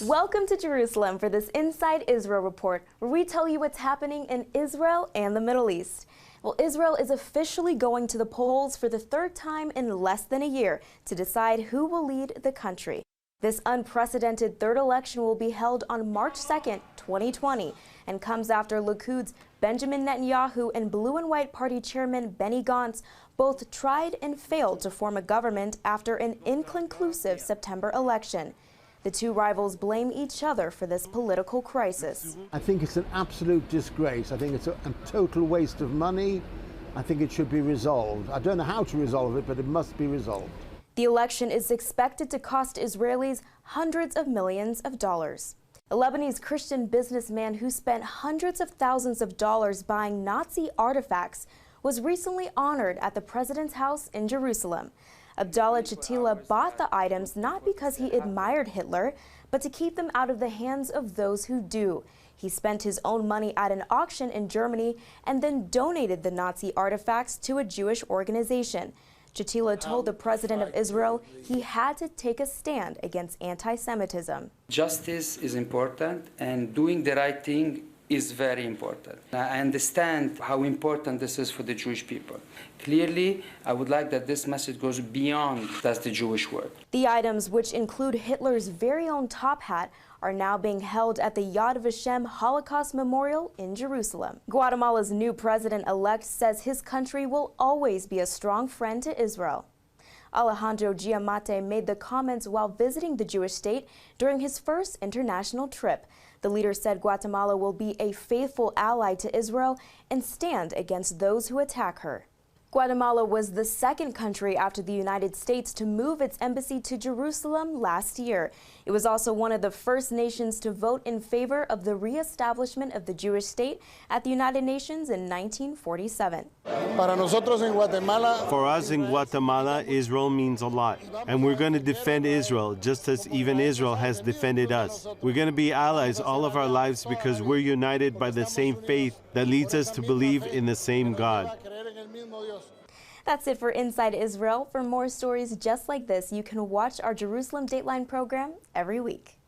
Welcome to Jerusalem for this Inside Israel report, where we tell you what's happening in Israel and the Middle East. Well, Israel is officially going to the polls for the third time in less than a year to decide who will lead the country. This unprecedented third election will be held on March 2nd, 2020, and comes after Likud's Benjamin Netanyahu and Blue and White Party Chairman Benny Gantz both tried and failed to form a government after an inconclusive September election. The two rivals blame each other for this political crisis. I think it's an absolute disgrace. I think it's a total waste of money. I think it should be resolved. I don't know how to resolve it, but it must be resolved. The election is expected to cost Israelis hundreds of millions of dollars. A Lebanese Christian businessman who spent hundreds of thousands of dollars buying Nazi artifacts was recently honored at the president's house in Jerusalem. Abdallah Chatila bought the items not because he admired Hitler, but to keep them out of the hands of those who do. He spent his own money at an auction in Germany and then donated the Nazi artifacts to a Jewish organization. Chatila told the president of Israel he had to take a stand against anti-Semitism. Justice is important, and doing the right thing is very important. I understand how important this is for the Jewish people. Clearly, I would like that this message goes beyond just the Jewish word. The items, which include Hitler's very own top hat, are now being held at the Yad Vashem Holocaust Memorial in Jerusalem. Guatemala's new president-elect says his country will always be a strong friend to Israel. Alejandro Giammattei made the comments while visiting the Jewish state during his first international trip. The leader said Guatemala will be a faithful ally to Israel and stand against those who attack her. Guatemala was the second country after the United States to move its embassy to Jerusalem last year. It was also one of the first nations to vote in favor of the reestablishment of the Jewish state at the United Nations in 1947. For us in Guatemala, Israel means a lot. And we're going to defend Israel, just as even Israel has defended us. We're going to be allies all of our lives because we're united by the same faith that leads us to believe in the same God. That's it for Inside Israel. For more stories just like this, you can watch our Jerusalem Dateline program every week.